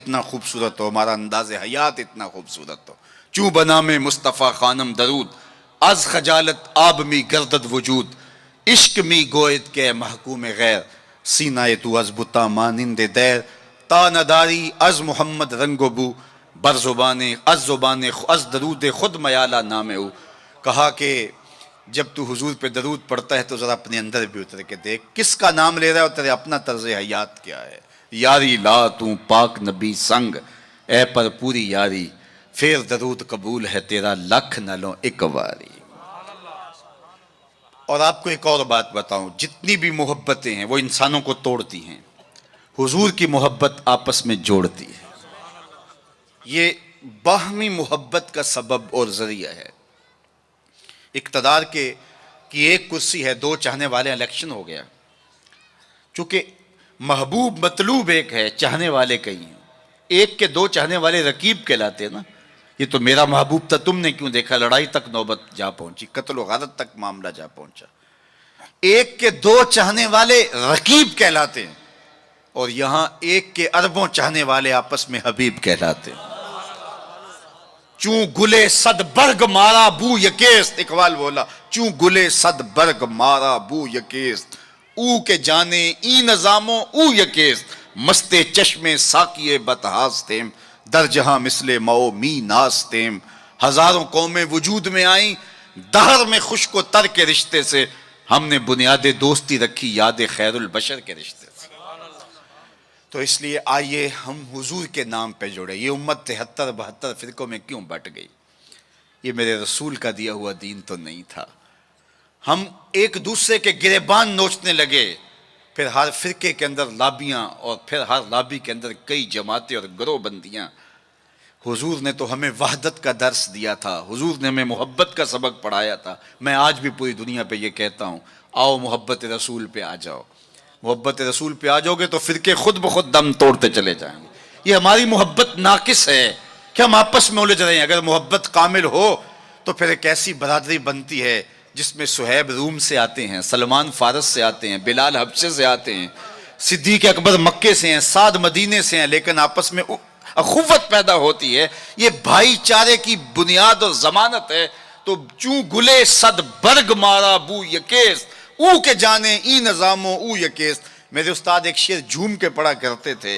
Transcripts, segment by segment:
اتنا خوبصورت ہو، ہمارا انداز حیات اتنا خوبصورت ہو. چوں بنا میں مصطفیٰ خانم درود، از خجالت آب می گردد وجود، عشق می گوید کے محکوم غیر، سینہ تو از بتا مانند دیر، تا نداری از محمد رنگ و بو، بر زبان از درود خود میالہ نام او. کہا کہ جب تو حضور پہ درود پڑھتا ہے تو ذرا اپنے اندر بھی اتر کے دیکھ کس کا نام لے رہا ہے اور تیرے اپنا طرز حیات کیا ہے. یاری لا تو پاک نبی سنگ، اے پر پوری یاری، پھر درود قبول ہے تیرا لکھ نہ لو ایک واری. اور آپ کو ایک اور بات بتاؤں، جتنی بھی محبتیں ہیں وہ انسانوں کو توڑتی ہیں، حضور کی محبت آپس میں جوڑتی ہے. یہ باہمی محبت کا سبب اور ذریعہ ہے. اقتدار کی ایک کرسی ہے، دو چاہنے والے، الیکشن ہو گیا. چونکہ محبوب مطلوب ایک ہے، چاہنے والے کئی ہیں. ایک کے دو چاہنے والے رقیب کہلاتے ہیں نا. یہ تو میرا محبوب تھا، تم نے کیوں دیکھا، لڑائی تک نوبت جا پہنچی، قتل و غارت تک معاملہ جا پہنچا. ایک کے دو چاہنے والے رقیب کہلاتے ہیں، اور یہاں ایک کے اربوں چاہنے والے آپس میں حبیب کہلاتے ہیں. چوں گلے صد برگ مارا بو یکیست، اقبال بولا چوں گلے صد برگ مارا بو یکیست، او کے جانے ای نظاموں او یکیست، مستے چشمے ساکیے بتہاستیم، در جہاں مثل مو می ناستیم. ہزاروں قومیں وجود میں آئیں، دہر میں خشک و تر کے رشتے سے، ہم نے بنیاد دوستی رکھی یاد خیر البشر کے رشتے سے. تو اس لیے آئیے ہم حضور کے نام پہ جڑے. یہ امت 73-72 فرقوں میں کیوں بٹ گئی؟ یہ میرے رسول کا دیا ہوا دین تو نہیں تھا. ہم ایک دوسرے کے گریبان نوچنے لگے، پھر ہر فرقے کے اندر لابیاں، اور پھر ہر لابی کے اندر کئی جماعتیں اور گروہ بندیاں. حضور نے تو ہمیں وحدت کا درس دیا تھا، حضور نے ہمیں محبت کا سبق پڑھایا تھا. میں آج بھی پوری دنیا پہ یہ کہتا ہوں، آؤ محبت رسول پہ آ جاؤ. محبت رسول پہ آ جاؤ گے تو فرقے خود بخود دم توڑتے چلے جائیں گے. یہ ہماری محبت ناقص ہے کہ ہم آپس میں الجھ رہے ہیں. اگر محبت کامل ہو تو پھر ایک ایسی برادری بنتی ہے جس میں صہیب روم سے آتے ہیں، سلمان فارس سے آتے ہیں، بلال حبشے سے آتے ہیں، صدیق اکبر مکے سے ہیں، سعد مدینے سے ہیں، لیکن آپس میں اخوت پیدا ہوتی ہے. یہ بھائی چارے کی بنیاد اور ضمانت ہے. تو چوں گلے صد برگ مارا بو یکیست، او کے جانے ای نظاموں او یکیست. میرے استاد ایک شعر جھوم کے پڑھا کرتے تھے،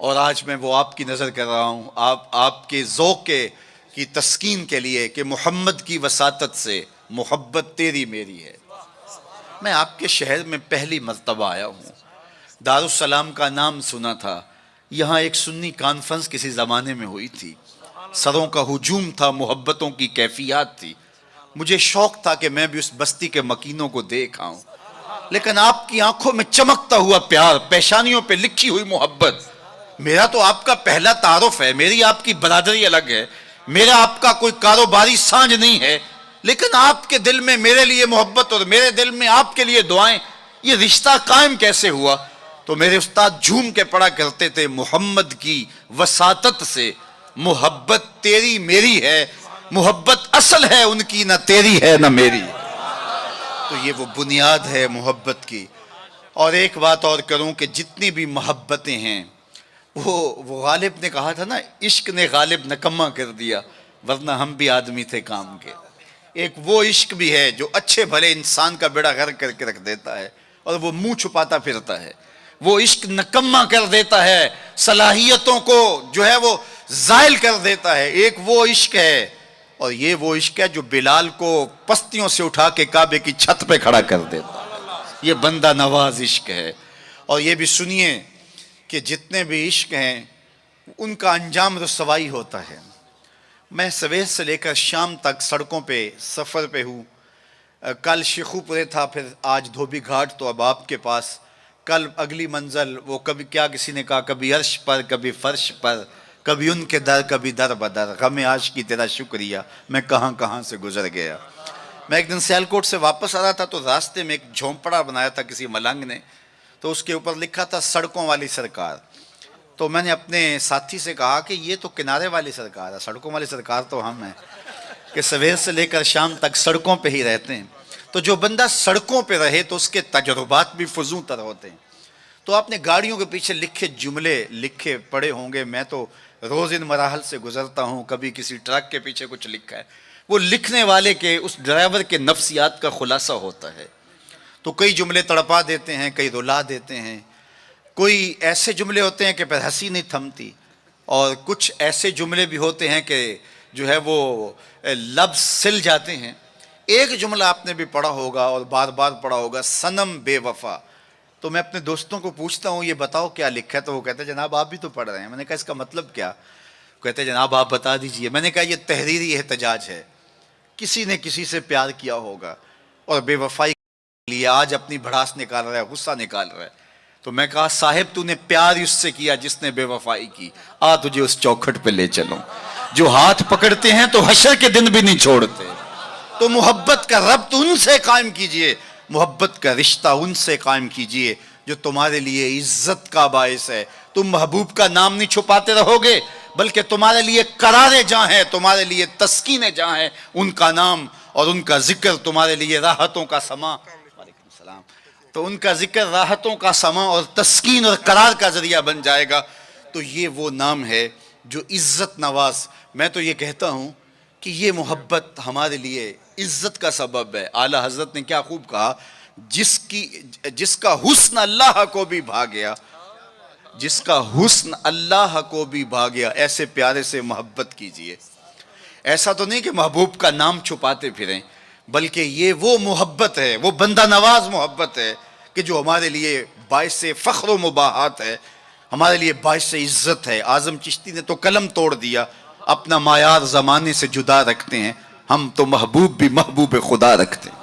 اور آج میں وہ آپ کی نظر کر رہا ہوں، آپ کے ذوق کی تسکین کے لیے، کہ محمد کی وساطت سے محبت تیری میری ہے. میں آپ کے شہر میں پہلی مرتبہ آیا ہوں. دارالسلام کا نام سنا تھا. یہاں ایک سنی کانفرنس کسی زمانے میں ہوئی تھی. سروں کا ہجوم تھا، محبتوں کی کیفیات تھی. مجھے شوق تھا کہ میں بھی اس بستی کے مکینوں کو دیکھ آؤں، لیکن آپ کی آنکھوں میں چمکتا ہوا پیار، پیشانیوں پہ لکھی ہوئی محبت. میرا تو آپ کا پہلا تعارف ہے، میری آپ کی برادری الگ ہے، میرا آپ کا کوئی کاروباری سانج نہیں ہے، لیکن آپ کے دل میں میرے لیے محبت اور میرے دل میں آپ کے لیے دعائیں. یہ رشتہ قائم کیسے ہوا؟ تو میرے استاد جھوم کے پڑھا کرتے تھے، محمد کی وساطت سے محبت تیری میری ہے، محبت اصل ہے ان کی، نہ تیری ہے نہ میری. تو یہ وہ بنیاد ہے محبت کی. اور ایک بات اور کروں کہ جتنی بھی محبتیں ہیں، وہ غالب نے کہا تھا نا، عشق نے غالب نکما کر دیا، ورنہ ہم بھی آدمی تھے کام کے. ایک وہ عشق بھی ہے جو اچھے بھلے انسان کا بیڑا غرق کر کے رکھ دیتا ہے، اور وہ منہ چھپاتا پھرتا ہے. وہ عشق نکما کر دیتا ہے، صلاحیتوں کو جو ہے وہ زائل کر دیتا ہے. ایک وہ عشق ہے، اور یہ وہ عشق ہے جو بلال کو پستیوں سے اٹھا کے کعبے کی چھت پہ کھڑا کر دیتا ہے. یہ بندہ نواز عشق ہے. اور یہ بھی سنیے کہ جتنے بھی عشق ہیں ان کا انجام رسوائی ہوتا ہے. میں سویر سے لے کر شام تک سڑکوں پہ سفر پہ ہوں. کل شیخو پورے تھا، پھر آج دھوبی گھاٹ، تو اب آپ کے پاس. کل اگلی منزل وہ کبھی کیا کسی نے کہا، کبھی عرش پر کبھی فرش پر، کبھی ان کے در کبھی در بدر، غم عاشقی تیرا شکریہ میں کہاں کہاں سے گزر گیا. میں ایک دن سیالکوٹ سے واپس آ رہا تھا، تو راستے میں ایک جھونپڑا بنایا تھا کسی ملنگ نے، تو اس کے اوپر لکھا تھا سڑکوں والی سرکار. تو میں نے اپنے ساتھی سے کہا کہ یہ تو کنارے والی سرکار ہے، سڑکوں والی سرکار تو ہم ہیں کہ سویر سے لے کر شام تک سڑکوں پہ ہی رہتے ہیں. تو جو بندہ سڑکوں پہ رہے تو اس کے تجربات بھی فزوں تر ہوتے ہیں. تو آپ نے گاڑیوں کے پیچھے لکھے جملے لکھے پڑے ہوں گے، میں تو روز ان مراحل سے گزرتا ہوں، کبھی کسی ٹرک کے پیچھے کچھ لکھا ہے، وہ لکھنے والے کے اس ڈرائیور کے نفسیات کا خلاصہ ہوتا ہے۔ تو کئی جملے تڑپا دیتے ہیں، کئی رلا دیتے ہیں، کوئی ایسے جملے ہوتے ہیں کہ پھر ہنسی نہیں تھمتی، اور کچھ ایسے جملے بھی ہوتے ہیں کہ جو ہے وہ لفظ سل جاتے ہیں۔ ایک جملہ آپ نے بھی پڑھا ہوگا اور بار بار پڑھا ہوگا، صنم بے وفا۔ تو میں اپنے دوستوں کو پوچھتا ہوں یہ بتاؤ کیا لکھا ہے، تو وہ کہتے ہیں جناب آپ بھی تو پڑھ رہے ہیں۔ میں نے کہا اس کا مطلب کیا؟ کہتے ہیں جناب آپ بتا دیجئے۔ میں نے کہا یہ تحریری احتجاج ہے، کسی نے کسی سے پیار کیا ہوگا اور بے وفائی کے لیے آج اپنی بھڑاس نکال رہا ہے، غصہ نکال رہا ہے۔ تو میں کہا صاحب تو نے پیار اس سے کیا جس نے بے وفائی کی، آ تجھے اس چوکھٹ پہ لے چلوں۔ جو ہاتھ پکڑتے ہیں تو حشر کے دن بھی نہیں چھوڑتے۔ تو محبت کا ربط ان سے قائم کیجئے، محبت کا رشتہ ان سے قائم کیجئے جو تمہارے لیے عزت کا باعث ہے۔ تم محبوب کا نام نہیں چھپاتے رہو گے، بلکہ تمہارے لیے قرار جاں ہے، تمہارے لیے تسکین جاں ہے ان کا نام، اور ان کا ذکر تمہارے لیے راحتوں کا سما۔ وعلیکم السلام۔ تو ان کا ذکر راحتوں کا سما اور تسکین اور قرار کا ذریعہ بن جائے گا۔ تو یہ وہ نام ہے جو عزت نواز۔ میں تو یہ کہتا ہوں کہ یہ محبت ہمارے لیے عزت کا سبب ہے۔ اعلیٰ حضرت نے کیا خوب کہا، جس کا حسن اللہ کو بھی بھا گیا، جس کا حسن اللہ کو بھی بھا گیا، ایسے پیارے سے محبت کیجئے۔ ایسا تو نہیں کہ محبوب کا نام چھپاتے پھریں، بلکہ یہ وہ محبت ہے، وہ بندہ نواز محبت ہے کہ جو ہمارے لیے باعث فخر و مباحات ہے، ہمارے لیے باعث عزت ہے۔ اعظم چشتی نے تو قلم توڑ دیا، اپنا معیار زمانے سے جدا رکھتے ہیں، ہم تو محبوب بھی محبوب خدا رکھتے ہیں۔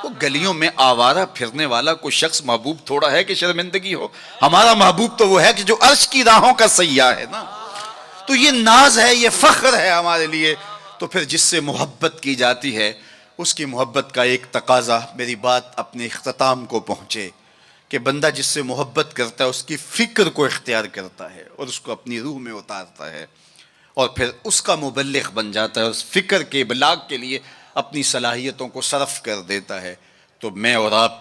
وہ گلیوں میں آوارہ پھرنے والا کوئی شخص محبوب تھوڑا ہے کہ شرمندگی ہو؟ ہمارا محبوب تو وہ ہے کہ جو عرش کی راہوں کا سیاح ہے نا۔ تو یہ ناز ہے، یہ فخر ہے ہمارے لیے۔ تو پھر جس سے محبت کی جاتی ہے اس کی محبت کا ایک تقاضا، میری بات اپنے اختتام کو پہنچے، کہ بندہ جس سے محبت کرتا ہے اس کی فکر کو اختیار کرتا ہے اور اس کو اپنی روح میں اتارتا ہے، اور پھر اس کا مبلغ بن جاتا ہے، اس فکر کے ابلاغ کے لیے اپنی صلاحیتوں کو صرف کر دیتا ہے۔ تو میں اور آپ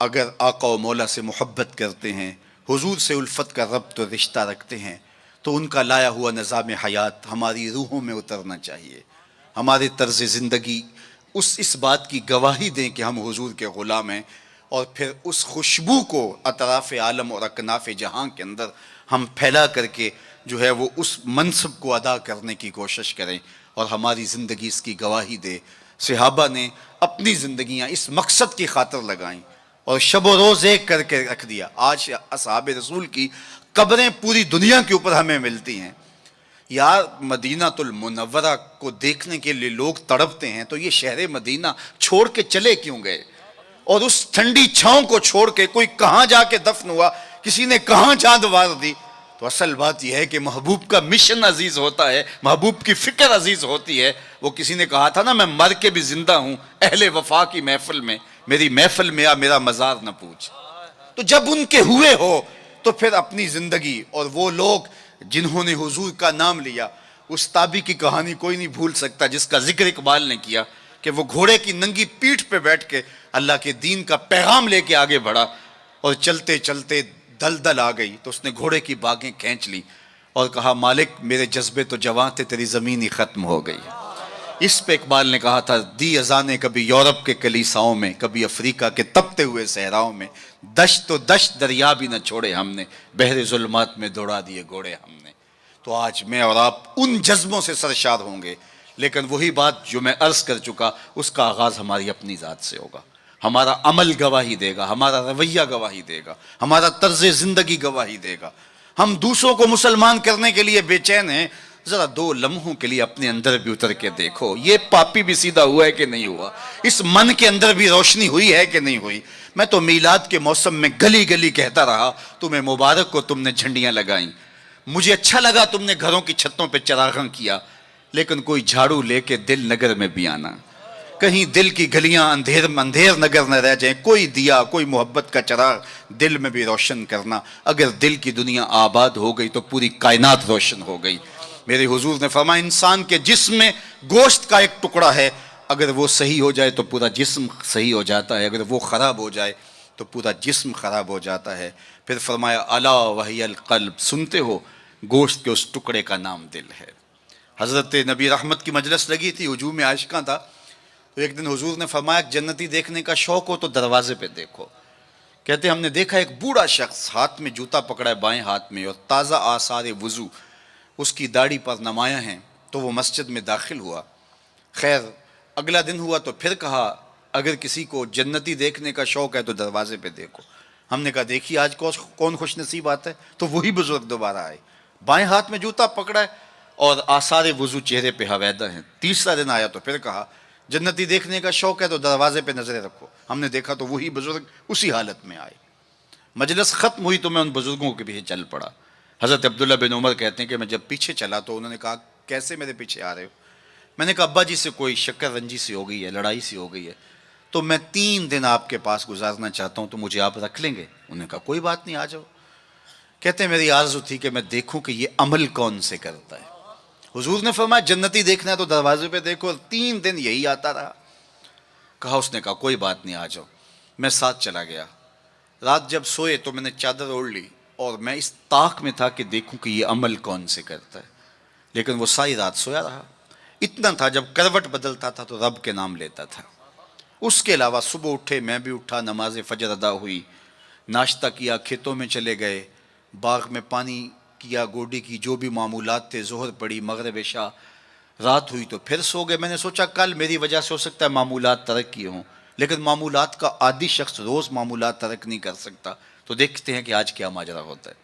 اگر آقا و مولا سے محبت کرتے ہیں، حضور سے الفت کا ربط و رشتہ رکھتے ہیں، تو ان کا لایا ہوا نظام حیات ہماری روحوں میں اترنا چاہیے۔ ہمارے طرز زندگی اس بات کی گواہی دیں کہ ہم حضور کے غلام ہیں، اور پھر اس خوشبو کو اطراف عالم اور اکناف جہاں کے اندر ہم پھیلا کر کے جو ہے وہ اس منصب کو ادا کرنے کی کوشش کریں، اور ہماری زندگی اس کی گواہی دے۔ صحابہ نے اپنی زندگیاں اس مقصد کی خاطر لگائیں اور شب و روز ایک کر کے رکھ دیا۔ آج اصحاب رسول کی قبریں پوری دنیا کے اوپر ہمیں ملتی ہیں۔ یار مدینہ المنورہ کو دیکھنے کے لیے لوگ تڑپتے ہیں، تو یہ شہر مدینہ چھوڑ کے چلے کیوں گئے؟ اور اس ٹھنڈی چھاؤں کو چھوڑ کے کوئی کہاں جا کے دفن ہوا، کسی نے کہاں چاند وار دی؟ تو اصل بات یہ ہے کہ محبوب کا مشن عزیز ہوتا ہے، محبوب کی فکر عزیز ہوتی ہے۔ وہ کسی نے کہا تھا نا، میں مر کے بھی زندہ ہوں اہل وفا کی محفل میں، میری محفل میں آ میرا مزار نہ پوچھ۔ تو جب ان کے ہوئے ہو تو پھر اپنی زندگی، اور وہ لوگ جنہوں نے حضور کا نام لیا، اس تابی کی کہانی کوئی نہیں بھول سکتا جس کا ذکر اقبال نے کیا، کہ وہ گھوڑے کی ننگی پیٹھ پہ بیٹھ کے اللہ کے دین کا پیغام لے کے آگے بڑھا، اور چلتے چلتے دلدل آ گئی تو اس نے گھوڑے کی باگیں کھینچ لی اور کہا مالک میرے جذبے تو جواں تھے، تیری زمین ہی ختم ہو گئی۔ اس پہ اقبال نے کہا تھا، دی اذانیں کبھی یورپ کے کلیساؤں میں، کبھی افریقہ کے تپتے ہوئے صحراؤں میں، دشت و دشت دریا بھی نہ چھوڑے ہم نے، بحر ظلمات میں دوڑا دیے گھوڑے ہم نے۔ تو آج میں اور آپ ان جذبوں سے سرشار ہوں گے، لیکن وہی بات جو میں عرض کر چکا، اس کا آغاز ہماری اپنی ذات سے ہوگا۔ ہمارا عمل گواہی دے گا، ہمارا رویہ گواہی دے گا، ہمارا طرز زندگی گواہی دے گا۔ ہم دوسروں کو مسلمان کرنے کے لیے بے چین ہیں، ذرا 2 لمحوں کے لیے اپنے اندر بھی اتر کے دیکھو، یہ پاپی بھی سیدھا ہوا ہے کہ نہیں ہوا؟ اس من کے اندر بھی روشنی ہوئی ہے کہ نہیں ہوئی؟ میں تو میلاد کے موسم میں گلی گلی کہتا رہا، تمہیں مبارک ہو تم نے جھنڈیاں لگائیں، مجھے اچھا لگا تم نے گھروں کی چھتوں پہ چراغاں کیا، لیکن کوئی جھاڑو لے کے دل نگر میں بھی آنا، کہیں دل کی گلیاں اندھیر نگر نہ رہ جائیں، کوئی دیا کوئی محبت کا چراغ دل میں بھی روشن کرنا۔ اگر دل کی دنیا آباد ہو گئی تو پوری کائنات روشن ہو گئی۔ میرے حضور نے فرمایا انسان کے جسم میں گوشت کا ایک ٹکڑا ہے، اگر وہ صحیح ہو جائے تو پورا جسم صحیح ہو جاتا ہے، اگر وہ خراب ہو جائے تو پورا جسم خراب ہو جاتا ہے۔ پھر پھر فرمایا الا وہی القلب، سنتے ہو گوشت کے اس ٹکڑے کا نام دل ہے۔ حضرت نبی رحمت کی مجلس لگی تھی، ہجوم عاشقاں تھا، تو ایک دن حضور نے فرمایا جنتی دیکھنے کا شوق ہو تو دروازے پہ دیکھو۔ کہتے ہم نے دیکھا ایک بوڑھا شخص ہاتھ میں جوتا پکڑا ہے بائیں ہاتھ میں، اور تازہ آثار وضو اس کی داڑھی پر نمایاں ہیں، تو وہ مسجد میں داخل ہوا۔ خیر اگلا دن ہوا تو پھر کہا اگر کسی کو جنتی دیکھنے کا شوق ہے تو دروازے پہ دیکھو۔ ہم نے کہا دیکھیے آج کون خوش نصیب آتا ہے، تو وہی بزرگ دوبارہ آئے، بائیں ہاتھ میں جوتا پکڑا ہے اور آثار وضو چہرے پہ حویدہ ہیں۔ تیسرا دن آیا تو پھر کہا جنتی دیکھنے کا شوق ہے تو دروازے پہ نظریں رکھو۔ ہم نے دیکھا تو وہی بزرگ اسی حالت میں آئے۔ مجلس ختم ہوئی تو میں ان بزرگوں کے پیچھے چل پڑا۔ حضرت عبداللہ بن عمر کہتے ہیں کہ میں جب پیچھے چلا تو انہوں نے کہا کیسے میرے پیچھے آ رہے ہو؟ میں نے کہا ابا جی سے کوئی شکر رنجی سی ہو گئی ہے، لڑائی سی ہو گئی ہے، تو میں 3 دن آپ کے پاس گزارنا چاہتا ہوں، تو مجھے آپ رکھ لیں گے؟ انہوں نے کہا کوئی بات نہیں، آ جاؤ۔ کہتے ہیں میری آرزو تھی کہ میں دیکھوں کہ یہ عمل کون سے کرتا ہے۔ حضور نے فرمایا جنتی دیکھنا ہے تو دروازے پہ دیکھو، اور 3 دن یہی آتا رہا۔ کہا اس نے کہا کوئی بات نہیں، آ جاؤ۔ میں ساتھ چلا گیا۔ رات جب سوئے تو میں نے چادر اوڑھ لی اور میں اس طاق میں تھا کہ دیکھوں کہ یہ عمل کون سے کرتا ہے، لیکن وہ ساری رات سویا رہا۔ اتنا تھا جب کروٹ بدلتا تھا تو رب کے نام لیتا تھا۔ اس کے علاوہ صبح اٹھے، میں بھی اٹھا، نماز فجر ادا ہوئی، ناشتہ کیا، کھیتوں میں چلے گئے، باغ میں پانی کیا، گوڈی کی جو بھی معمولات تھے، ظہر پڑی، مغرب عشاء، رات ہوئی تو پھر سو گئے۔ میں نے سوچا کل میری وجہ سے ہو سکتا ہے معمولات ترک کیے ہوں، لیکن معمولات کا عادی شخص روز معمولات ترک نہیں کر سکتا، تو دیکھتے ہیں کہ آج کیا ماجرا ہوتا ہے۔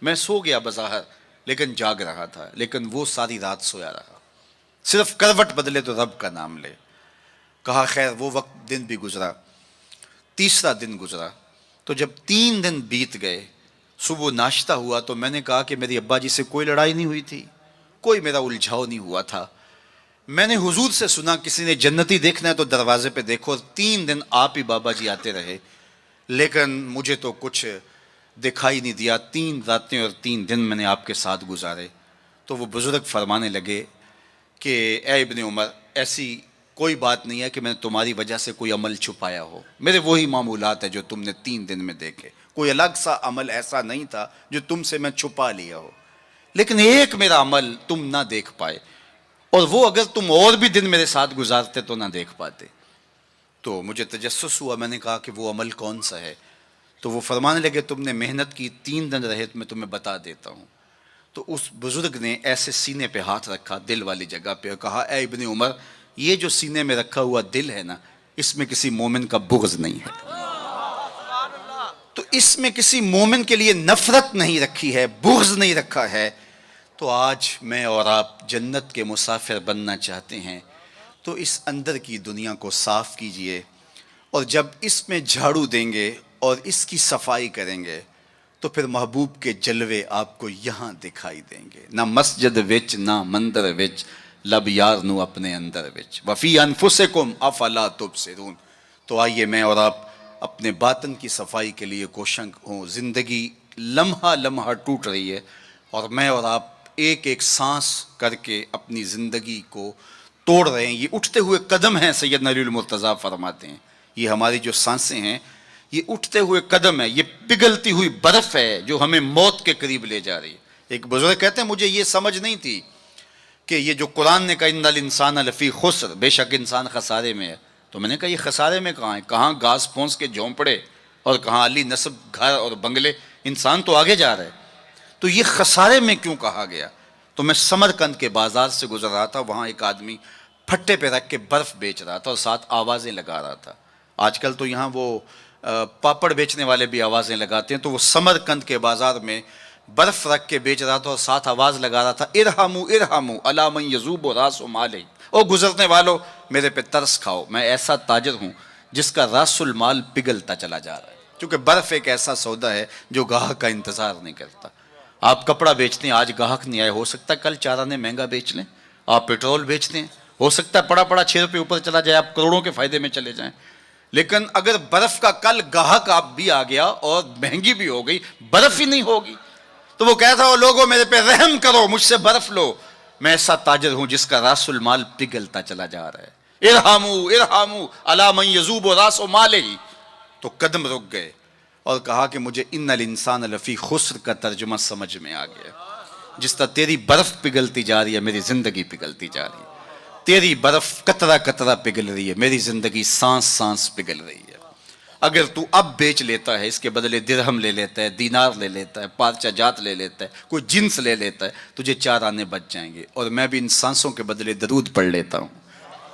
میں سو گیا بظاہر، لیکن جاگ رہا تھا، لیکن وہ ساری رات سویا رہا، صرف کروٹ بدلے تو رب کا نام لے۔ کہا خیر وہ وقت دن بھی گزرا۔ تیسرا دن گزرا تو جب 3 دن بیت گئے، صبح ناشتہ ہوا تو میں نے کہا کہ میری ابا جی سے کوئی لڑائی نہیں ہوئی تھی، کوئی میرا الجھاؤ نہیں ہوا تھا۔ میں نے حضور سے سنا کسی نے جنتی دیکھنا ہے تو دروازے پہ دیکھو، 3 دن آپ ہی بابا جی آتے رہے، لیکن مجھے تو کچھ دکھائی نہیں دیا۔ 3 راتیں اور 3 دن میں نے آپ کے ساتھ گزارے۔ تو وہ بزرگ فرمانے لگے کہ اے ابن عمر، ایسی کوئی بات نہیں ہے کہ میں نے تمہاری وجہ سے کوئی عمل چھپایا ہو، میرے وہی معمولات ہیں جو تم نے 3 دن میں دیکھے، کوئی الگ سا عمل ایسا نہیں تھا جو تم سے میں چھپا لیا ہو، لیکن ایک میرا عمل تم نہ دیکھ پائے، اور وہ اگر تم اور بھی دن میرے ساتھ گزارتے تو نہ دیکھ پاتے۔ تو مجھے تجسس ہوا، میں نے کہا کہ وہ عمل کون سا ہے؟ تو وہ فرمانے لگے تم نے محنت کی، 3 دن رہے، میں تمہیں بتا دیتا ہوں۔ تو اس بزرگ نے ایسے سینے پہ ہاتھ رکھا دل والی جگہ پہ، اور کہا اے ابن عمر، یہ جو سینے میں رکھا ہوا دل ہے نا، اس میں کسی مومن کا بغض نہیں ہے، تو اس میں کسی مومن کے لیے نفرت نہیں رکھی ہے، بغض نہیں رکھا ہے۔ تو آج میں اور آپ جنت کے مسافر بننا چاہتے ہیں تو اس اندر کی دنیا کو صاف کیجئے، اور جب اس میں جھاڑو دیں گے اور اس کی صفائی کریں گے تو پھر محبوب کے جلوے آپ کو یہاں دکھائی دیں گے، نہ مسجد وچ نہ مندر وچ، لب یار نو اپنے اندر وچ، وفی انفسکم افلا تبصرون۔ تو آئیے میں اور آپ اپنے باطن کی صفائی کے لیے کوشاں ہوں۔ زندگی لمحہ لمحہ ٹوٹ رہی ہے، اور میں اور آپ ایک ایک سانس کر کے اپنی زندگی کو توڑ رہے ہیں۔ یہ اٹھتے ہوئے قدم ہیں، سیدنا علی المرتضیٰ فرماتے ہیں، یہ ہماری جو سانسیں ہیں یہ اٹھتے ہوئے قدم ہے، یہ پگھلتی ہوئی برف ہے جو ہمیں موت کے قریب لے جا رہی ہے۔ ایک بزرگ کہتے ہیں مجھے یہ سمجھ نہیں تھی کہ یہ جو قرآن نے کہا ان الانسان لفی خسر، بے شک انسان خسارے میں ہے، تو میں نے کہا یہ خسارے میں کہاں ہے؟ کہاں گھاس پھونس کے جھونپڑے اور کہاں علی نصب گھر اور بنگلے، انسان تو آگے جا رہا ہے، تو یہ خسارے میں کیوں کہا گیا؟ تو میں سمرقند کے بازار سے گزر رہا تھا، وہاں ایک آدمی پھٹے پہ رکھ کے برف بیچ رہا تھا اور ساتھ آوازیں لگا رہا تھا۔ آج کل تو یہاں وہ پاپڑ بیچنے والے بھی آوازیں لگاتے ہیں، تو وہ سمرقند کے بازار میں برف رکھ کے بیچ رہا تھا اور ساتھ آواز لگا رہا تھا ارحموا ارحموا الی من یذوب راس مالہ، او گزرنے والو میرے پہ ترس کھاؤ، میں ایسا تاجر ہوں جس کا راس المال پگھلتا چلا جا رہا ہے، کیونکہ برف ایک ایسا سودا ہے جو گاہک کا انتظار نہیں کرتا۔ آپ کپڑا بیچتے ہیں، آج گاہک نہیں آئے، ہو سکتا ہے کل 4 آنے مہنگا بیچ لیں۔ آپ پیٹرول بیچتے ہیں، ہو سکتا ہے پڑا پڑا 6 روپے اوپر چلا جائے، آپ کروڑوں کے فائدے میں چلے جائیں، لیکن اگر برف کا کل گاہک آپ بھی آ گیا اور مہنگی بھی ہو گئی، برف ہی نہیں ہوگی، تو وہ کہتا ہے لوگوں میرے پہ رحم کرو، مجھ سے برف لو، میں ایسا تاجر ہوں جس کا راس المال پگھلتا چلا جا رہا ہے۔ ارحموا ارحموا الی من یذوب راس مالہ، تو قدم رک گئے، اور کہا کہ مجھے ان الانسان لفی خسر کا ترجمہ سمجھ میں آ گیا. جس طرح تیری برف پگھلتی جا رہی ہے میری زندگی پگھلتی جا رہی ہے، تیری برف قطرہ قطرہ پگھل رہی ہے، میری زندگی سانس سانس پگھل رہی ہے. اگر تو اب بیچ لیتا ہے، اس کے بدلے درہم لے لیتا ہے، دینار لے لیتا ہے، پارچہ جات لے لیتا ہے، کوئی جنس لے لیتا ہے، تجھے 4 آنے بچ جائیں گے. اور میں بھی ان سانسوں کے بدلے درود پڑھ لیتا ہوں،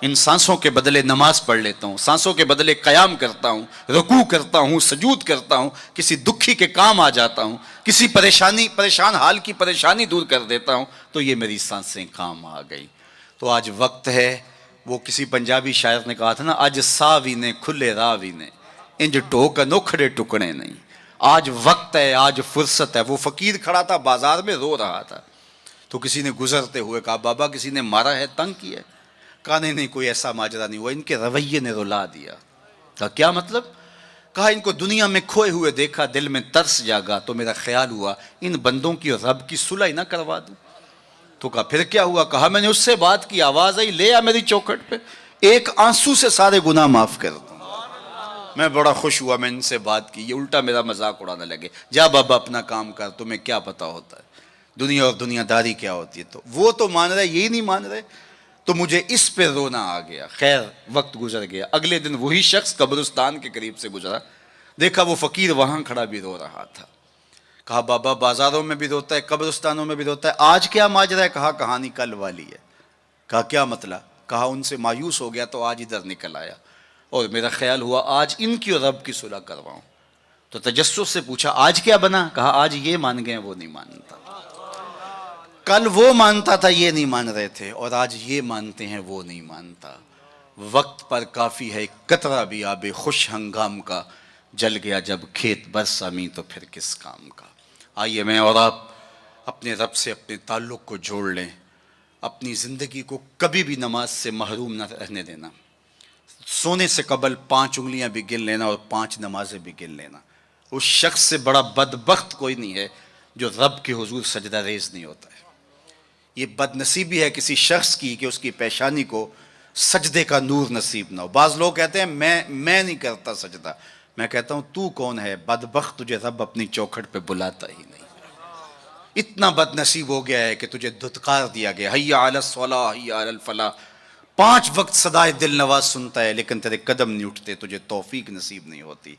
ان سانسوں کے بدلے نماز پڑھ لیتا ہوں، سانسوں کے بدلے قیام کرتا ہوں، رکوع کرتا ہوں، سجود کرتا ہوں، کسی دکھی کے کام آ جاتا ہوں، کسی پریشان حال کی پریشانی دور کر دیتا ہوں، تو یہ میری سانسیں کام آ گئی. تو آج وقت ہے، وہ کسی پنجابی شاعر نے کہا تھا نا، آج ساوی نے کھلے راوی نے انج ٹوکن اکھڑے ٹکڑے نہیں. آج وقت ہے، آج فرصت ہے. وہ فقیر کھڑا تھا بازار میں رو رہا تھا، تو کسی نے گزرتے ہوئے کہا بابا کسی نے مارا ہے، تنگ کیا ہے؟ کہا نہیں کوئی ایسا ماجرا نہیں ہوا، ان کے رویے نے رلا دیا. کہا کیا مطلب؟ کہا ان کو دنیا میں کھوئے ہوئے دیکھا، دل میں ترس جاگا، تو میرا خیال ہوا ان بندوں کی اور رب کی صلح نہ کروا دوں. تو کہا پھر کیا ہوا؟ کہا میں نے اس سے بات کی، آواز آئی لے آ میری چوکھٹ پہ، ایک آنسو سے سارے گناہ معاف کر دوں. میں بڑا خوش ہوا، میں ان سے بات کی، یہ الٹا میرا مذاق اڑانے لگے، جا بابا اپنا کام کر، تمہیں کیا پتا ہوتا ہے دنیا اور دنیا داری کیا ہوتی ہے. تو وہ تو مان رہے، یہی نہیں مان رہے. تو مجھے اس پہ رونا آ گیا. خیر وقت گزر گیا. اگلے دن وہی شخص قبرستان کے قریب سے گزرا، دیکھا وہ فقیر وہاں کھڑا بھی رو رہا تھا. کہا بابا بازاروں میں بھی روتا ہے، قبرستانوں میں بھی روتا ہے، آج کیا ماجرا ہے؟ کہا کہانی کل والی ہے. کہا کیا مطلب؟ کہا ان سے مایوس ہو گیا تو آج ادھر نکل آیا، اور میرا خیال ہوا آج ان کی اور رب کی صلح کرواؤں. تو تجسس سے پوچھا آج کیا بنا؟ کہا آج یہ مان گئے وہ نہیں مانتا، کل وہ مانتا تھا یہ نہیں مان رہے تھے، اور آج یہ مانتے ہیں وہ نہیں مانتا. وقت پر کافی ہے قطرہ بھی آب خوش ہنگام کا، جل گیا جب کھیت برسا می تو پھر کس کام کا. آئیے میں اور آپ اپنے رب سے اپنے تعلق کو جوڑ لیں، اپنی زندگی کو کبھی بھی نماز سے محروم نہ رہنے دینا. سونے سے قبل 5 انگلیاں بھی گن لینا اور 5 نمازیں بھی گن لینا. اس شخص سے بڑا بدبخت کوئی نہیں ہے جو رب کے حضور سجدہ ریز نہیں ہوتا ہے. یہ بد نصیبی ہے کسی شخص کی کہ اس کی پیشانی کو سجدے کا نور نصیب نہ ہو. بعض لوگ کہتے ہیں میں نہیں کرتا سجدہ. میں کہتا ہوں تو کون ہے بدبخت، تجھے رب اپنی چوکھٹ پہ بلاتا ہی نہیں. اتنا بد نصیب ہو گیا ہے کہ تجھے دھتکار دیا گیا، حیا علی الصلاح حیا علی الفلاح. 5 وقت صدائے دل نواز سنتا ہے لیکن تیرے قدم نہیں اٹھتے، تجھے توفیق نصیب نہیں ہوتی.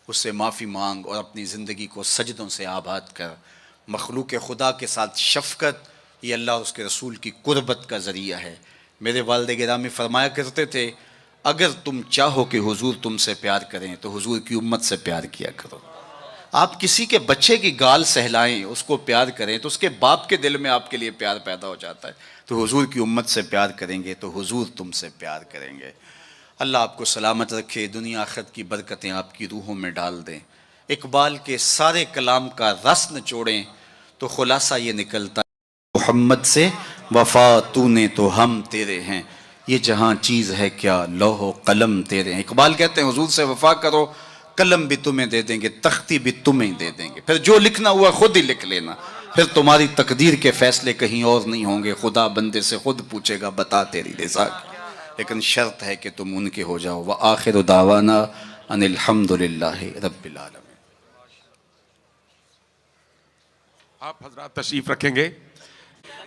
اس سے معافی مانگ اور اپنی زندگی کو سجدوں سے آباد کر. مخلوق خدا کے ساتھ شفقت یہ اللہ اور اس کے رسول کی قربت کا ذریعہ ہے. میرے والد گرامی فرمایا کرتے تھے اگر تم چاہو کہ حضور تم سے پیار کریں تو حضور کی امت سے پیار کیا کرو. آپ کسی کے بچے کی گال سہلائیں، اس کو پیار کریں تو اس کے باپ کے دل میں آپ کے لیے پیار پیدا ہو جاتا ہے. تو حضور کی امت سے پیار کریں گے تو حضور تم سے پیار کریں گے. اللہ آپ کو سلامت رکھے، دنیا آخرت کی برکتیں آپ کی روحوں میں ڈال دیں. اقبال کے سارے کلام کا رس نچوڑیں تو خلاصہ یہ نکلتا ہے محمد سے وفا تو نے تو ہم تیرے ہیں، یہ جہاں چیز ہے کیا لوح و قلم تیرے ہیں. اقبال کہتے ہیں حضور سے وفا کرو، قلم بھی تمہیں دے دیں گے، تختی بھی تمہیں دے دیں گے، پھر جو لکھنا ہوا خود ہی لکھ لینا، پھر تمہاری تقدیر کے فیصلے کہیں اور نہیں ہوں گے. خدا بندے سے خود پوچھے گا بتا تیری رضا کی، لیکن شرط ہے کہ تم ان کے ہو جاؤ. وآخر دعوانا ان الحمد للہ رب العالمین. آپ حضرات تشریف رکھیں گے.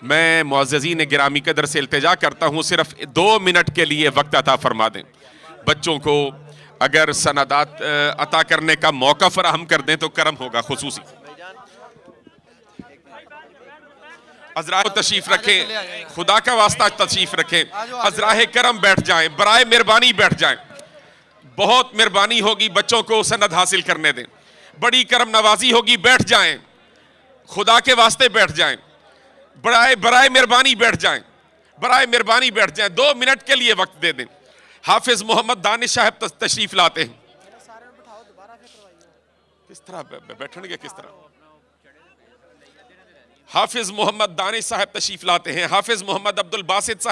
میں معززین گرامی قدر سے التجا کرتا ہوں صرف 2 منٹ کے لیے وقت عطا فرما دیں. بچوں کو اگر سندات عطا کرنے کا موقع فراہم کر دیں تو کرم ہوگا. خصوصی حضرات تشریف رکھیں، خدا کا واسطہ تشریف رکھیں. حضراہ کرم بیٹھ جائیں، برائے مہربانی بیٹھ جائیں. بہت مہربانی ہوگی بچوں کو سند حاصل کرنے دیں، بڑی کرم نوازی ہوگی. بیٹھ جائیں، خدا کے واسطے بیٹھ جائیں، برائے مہربانی بیٹھ جائیں، برائے مہربانی بیٹھ جائیں. 2 منٹ کے لیے وقت دے دیں. حافظ محمد دانش صاحب تشریف لاتے ہیں. کس طرح بیٹھیں گے؟ کس طرح؟ حافظ محمد دانش صاحب تشریف لاتے ہیں. حافظ محمد عبد الباسط صاحب